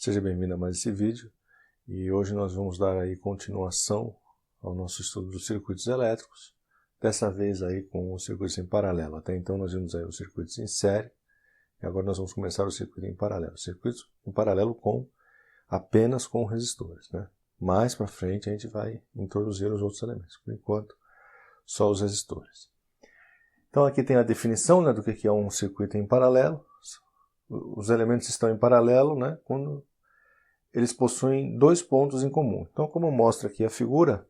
Seja bem-vindo a mais esse vídeo e hoje nós vamos dar aí continuação ao nosso estudo dos circuitos elétricos, dessa vez aí com os circuitos em paralelo. Até então nós vimos aí os circuitos em série e agora nós vamos começar o circuito em paralelo. Circuitos em paralelo apenas com resistores, né? Mais para frente a gente vai introduzir os outros elementos, por enquanto só os resistores. Então aqui tem a definição, né, do que é um circuito em paralelo. Os elementos estão em paralelo, né, quando eles possuem dois pontos em comum. Então, como mostra aqui a figura,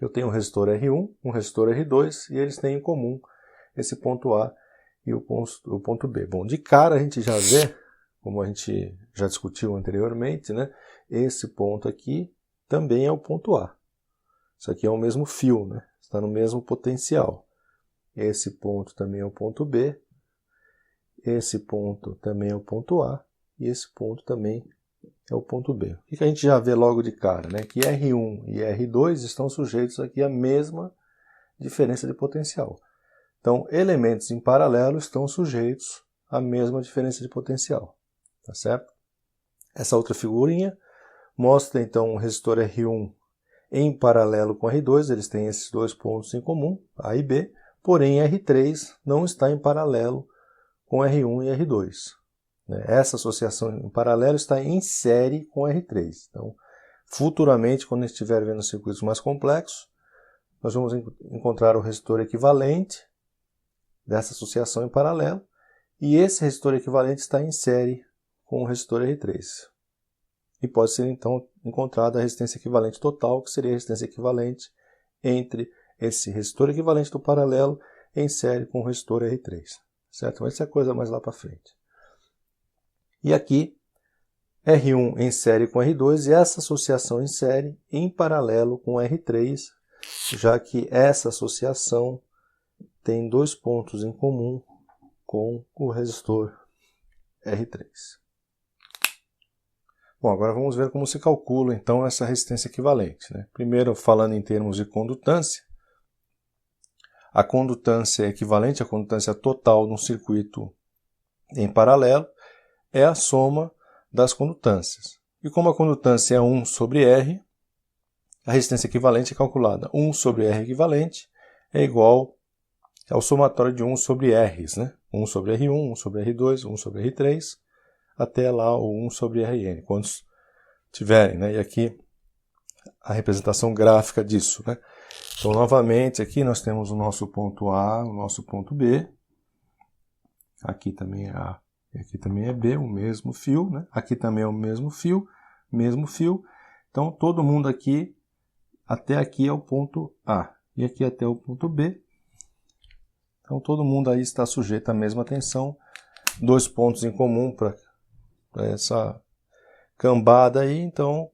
eu tenho um resistor R1, um resistor R2, e eles têm em comum esse ponto A e o ponto B. Bom, de cara a gente já vê, como a gente já discutiu anteriormente, né, esse ponto aqui também é o ponto A. Isso aqui é o mesmo fio, né, está no mesmo potencial. Esse ponto também é o ponto B. Esse ponto também é o ponto A e esse ponto também é o ponto B. O que a gente já vê logo de cara, né? Que R1 e R2 estão sujeitos aqui à mesma diferença de potencial. Então, elementos em paralelo estão sujeitos à mesma diferença de potencial. Tá certo? Essa outra figurinha mostra então o resistor R1 em paralelo com R2, eles têm esses dois pontos em comum, A e B, porém R3 não está em paralelo com R1 e R2. Essa associação em paralelo está em série com R3. Então, futuramente, quando estiver vendo circuitos mais complexos, nós vamos encontrar o resistor equivalente dessa associação em paralelo, e esse resistor equivalente está em série com o resistor R3. E pode ser, então, encontrada a resistência equivalente total, que seria a resistência equivalente entre esse resistor equivalente do paralelo em série com o resistor R3. Certo? Mas isso é coisa mais lá para frente. E aqui, R1 em série com R2 e essa associação em série em paralelo com R3, já que essa associação tem dois pontos em comum com o resistor R3. Bom, agora vamos ver como se calcula então essa resistência equivalente, né? Primeiro, falando em termos de condutância, a condutância equivalente, a condutância total de um circuito em paralelo, é a soma das condutâncias. E como a condutância é 1 sobre R, a resistência equivalente é calculada. 1 sobre R equivalente é igual ao somatório de 1 sobre R's, né? 1 sobre R1, 1 sobre R2, 1 sobre R3, até lá o 1 sobre Rn, quantos tiverem, né? E aqui a representação gráfica disso, né? Então, novamente, aqui nós temos o nosso ponto A, o nosso ponto B. Aqui também é A e aqui também é B, o mesmo fio, né? Aqui também é o mesmo fio. Então, todo mundo aqui, até aqui é o ponto A. E aqui até o ponto B. Então, todo mundo aí está sujeito à mesma tensão. Dois pontos em comum para essa cambada aí, então,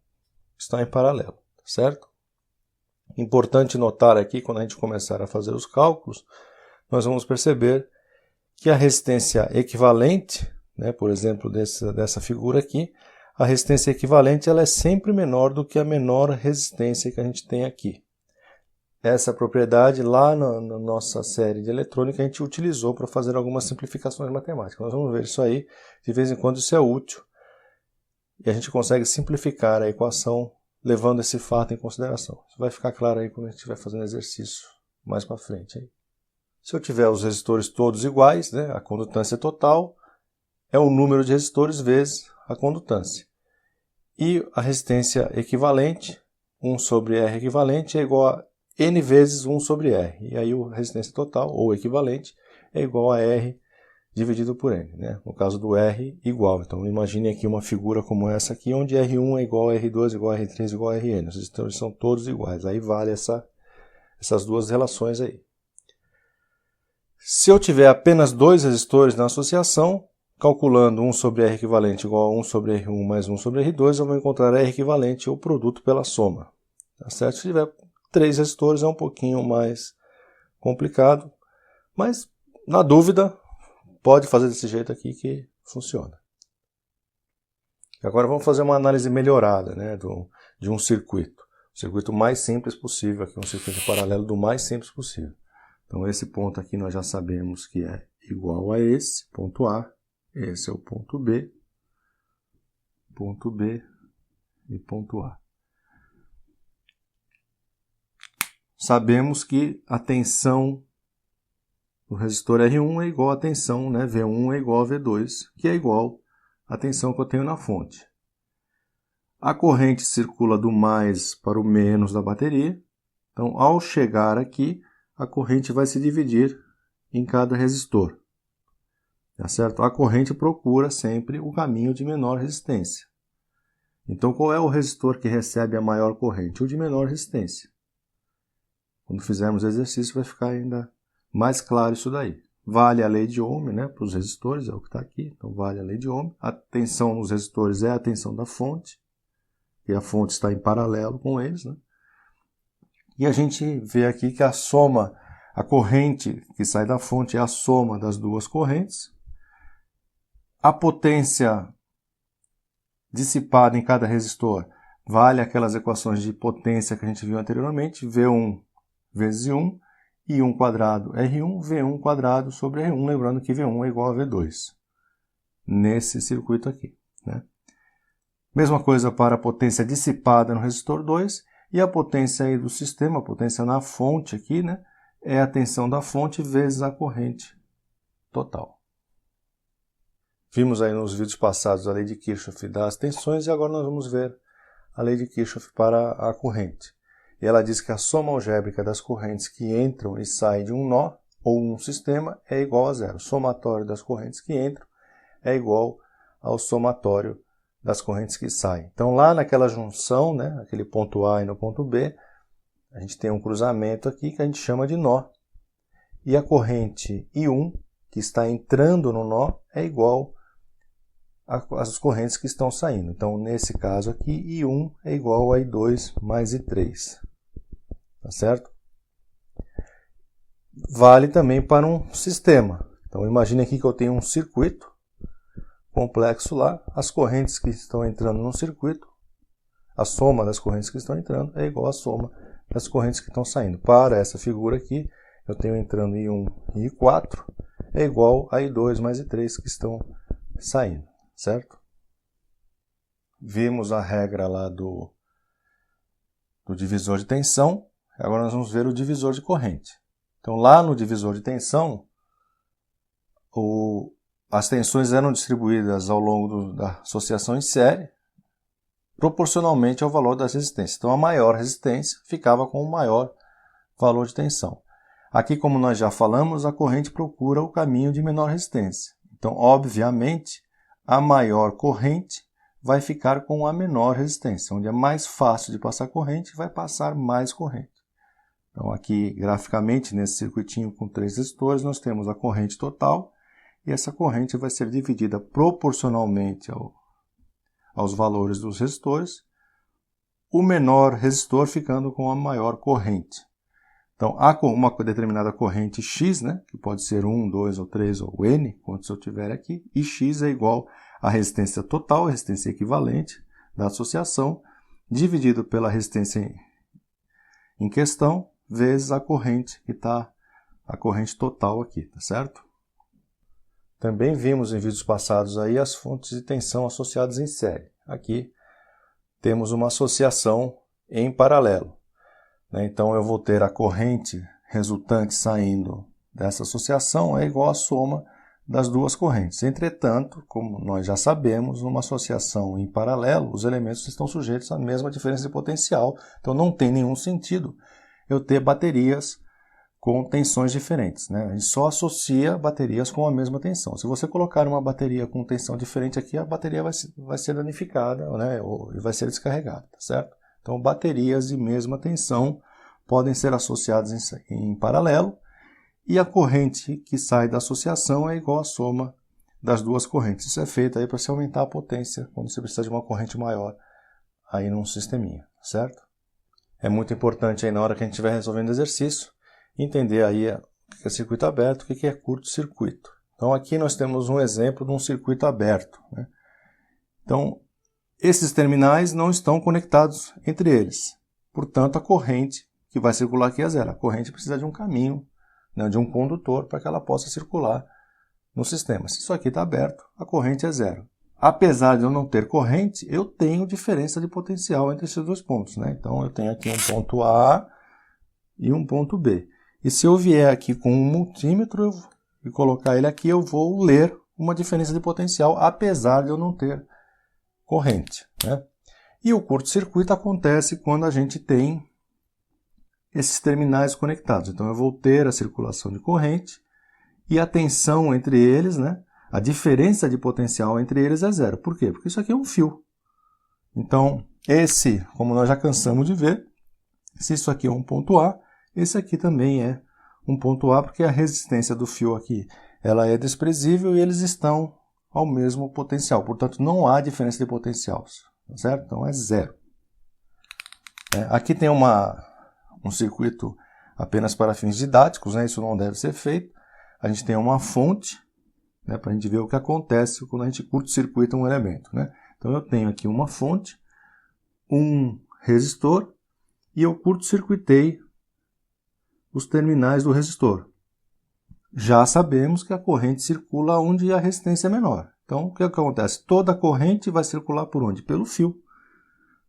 está em paralelo, certo? Importante notar aqui, quando a gente começar a fazer os cálculos, nós vamos perceber que a resistência equivalente, né, por exemplo, dessa figura aqui, a resistência equivalente ela é sempre menor do que a menor resistência que a gente tem aqui. Essa propriedade lá na nossa série de eletrônica a gente utilizou para fazer algumas simplificações matemáticas. Nós vamos ver isso aí, de vez em quando isso é útil, e a gente consegue simplificar a equação levando esse fato em consideração. Isso vai ficar claro aí quando a gente estiver fazendo exercício mais para frente. Aí. Se eu tiver os resistores todos iguais, né, a condutância total é o número de resistores vezes a condutância. E a resistência equivalente, 1 sobre R equivalente, é igual a N vezes 1 sobre R. E aí a resistência total, ou equivalente, é igual a R dividido por N. Né? No caso do R, igual. Então imagine aqui uma figura como essa aqui, onde R1 é igual a R2, igual a R3, igual a Rn. Os resistores são todos iguais. Aí vale essas duas relações aí. Se eu tiver apenas dois resistores na associação, calculando 1 sobre R equivalente igual a 1 sobre R1 mais 1 sobre R2, eu vou encontrar R equivalente ou produto pela soma. Tá certo? Se tiver três resistores é um pouquinho mais complicado, mas na dúvida pode fazer desse jeito aqui que funciona. Agora vamos fazer uma análise melhorada, né, de um circuito. O circuito mais simples possível, aqui um circuito paralelo do mais simples possível. Então esse ponto aqui nós já sabemos que é igual a esse, ponto A. Esse é o ponto B. ponto B e ponto A. Sabemos que a tensão do resistor R1 é igual à tensão, né, V1 é igual a V2, que é igual à tensão que eu tenho na fonte. A corrente circula do mais para o menos da bateria. Então, ao chegar aqui, a corrente vai se dividir em cada resistor. Tá certo? A corrente procura sempre o caminho de menor resistência. Então, qual é o resistor que recebe a maior corrente? O de menor resistência. Quando fizermos o exercício, vai ficar ainda mais claro isso daí. Vale a lei de Ohm, né, para os resistores, é o que está aqui. Então, vale a lei de Ohm. A tensão nos resistores é a tensão da fonte. E a fonte está em paralelo com eles, né? E a gente vê aqui que a soma, a corrente que sai da fonte é a soma das duas correntes. A potência dissipada em cada resistor vale aquelas equações de potência que a gente viu anteriormente, V1 vezes I e 1 quadrado R1, V1 quadrado sobre R1, lembrando que V1 é igual a V2, nesse circuito aqui, né? Mesma coisa para a potência dissipada no resistor 2 e a potência aí do sistema, a potência na fonte aqui, né, é a tensão da fonte vezes a corrente total. Vimos aí nos vídeos passados a lei de Kirchhoff das tensões e agora nós vamos ver a lei de Kirchhoff para a corrente. E ela diz que a soma algébrica das correntes que entram e saem de um nó ou um sistema é igual a zero. O somatório das correntes que entram é igual ao somatório das correntes que saem. Então, lá naquela junção, né, aquele ponto A e no ponto B, a gente tem um cruzamento aqui que a gente chama de nó. E a corrente I1, que está entrando no nó, é igual às correntes que estão saindo. Então, nesse caso aqui, I1 é igual a I2 mais I3. Tá certo? Vale também para um sistema. Então, imagine aqui que eu tenho um circuito complexo lá, as correntes que estão entrando no circuito, a soma das correntes que estão entrando é igual à soma das correntes que estão saindo. Para essa figura aqui, eu tenho entrando I1 e I4, é igual a I2 mais I3 que estão saindo, certo? Vimos a regra lá do divisor de tensão, agora nós vamos ver o divisor de corrente. Então, lá no divisor de tensão, as tensões eram distribuídas ao longo da associação em série, proporcionalmente ao valor das resistências. Então, a maior resistência ficava com o maior valor de tensão. Aqui, como nós já falamos, a corrente procura o caminho de menor resistência. Então, obviamente, a maior corrente vai ficar com a menor resistência. Onde é mais fácil de passar corrente, vai passar mais corrente. Então, aqui, graficamente, nesse circuitinho com 3 resistores, nós temos a corrente total, e essa corrente vai ser dividida proporcionalmente aos valores dos resistores, o menor resistor ficando com a maior corrente. Então, há uma determinada corrente X, né, que pode ser 1, 2 ou 3 ou N, quantos eu tiver aqui, e X é igual à resistência total, a resistência equivalente da associação, dividido pela resistência em questão, vezes a corrente que está, a corrente total aqui, tá certo? Também vimos em vídeos passados aí as fontes de tensão associadas em série. Aqui temos uma associação em paralelo, né? Então eu vou ter a corrente resultante saindo dessa associação é igual à soma das duas correntes. Entretanto, como nós já sabemos, numa associação em paralelo, os elementos estão sujeitos à mesma diferença de potencial. Então não tem nenhum sentido eu ter baterias com tensões diferentes, né? A gente só associa baterias com a mesma tensão. Se você colocar uma bateria com tensão diferente aqui, a bateria vai ser danificada, né? E vai ser descarregada, tá certo? Então, baterias de mesma tensão podem ser associadas em paralelo e a corrente que sai da associação é igual à soma das duas correntes. Isso é feito aí para se aumentar a potência quando você precisa de uma corrente maior aí num sisteminha, certo? É muito importante aí na hora que a gente estiver resolvendo exercício entender aí o que é circuito aberto e o que é curto-circuito. Então aqui nós temos um exemplo de um circuito aberto, né? Então esses terminais não estão conectados entre eles. Portanto, a corrente que vai circular aqui é zero. A corrente precisa de um caminho, né, de um condutor para que ela possa circular no sistema. Se isso aqui está aberto, a corrente é zero. apesar de eu não ter corrente, eu tenho diferença de potencial entre esses dois pontos, né? Então, eu tenho aqui um ponto A e um ponto B. E se eu vier aqui com um multímetro e colocar ele aqui, eu vou ler uma diferença de potencial, apesar de eu não ter corrente, né? E o curto-circuito acontece quando a gente tem esses terminais conectados. Então, eu vou ter a circulação de corrente e a tensão entre eles, né? A diferença de potencial entre eles é zero. Por quê? Porque isso aqui é um fio. Então, esse, como nós já cansamos de ver, se isso aqui é um ponto A, esse aqui também é um ponto A, porque a resistência do fio aqui ela é desprezível e eles estão ao mesmo potencial. Portanto, não há diferença de potencial, certo? Então, é zero. Aqui tem um circuito apenas para fins didáticos, né? Isso não deve ser feito. A gente tem uma fonte, né, para a gente ver o que acontece quando a gente curto-circuita um elemento, né? Então, eu tenho aqui uma fonte, um resistor, e eu curto-circuitei os terminais do resistor. Já sabemos que a corrente circula onde a resistência é menor. Então, o que acontece? Toda a corrente vai circular por onde? Pelo fio.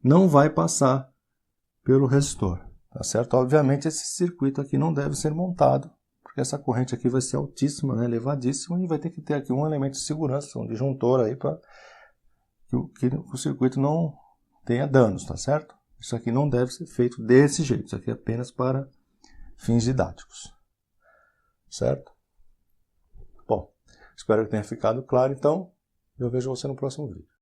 Não vai passar pelo resistor. Tá certo? Obviamente, esse circuito aqui não deve ser montado, porque essa corrente aqui vai ser altíssima, né, elevadíssima, e vai ter que ter aqui um elemento de segurança, um disjuntor aí para que o circuito não tenha danos, tá certo? Isso aqui não deve ser feito desse jeito, isso aqui é apenas para fins didáticos, certo? Bom, espero que tenha ficado claro, então eu vejo você no próximo vídeo.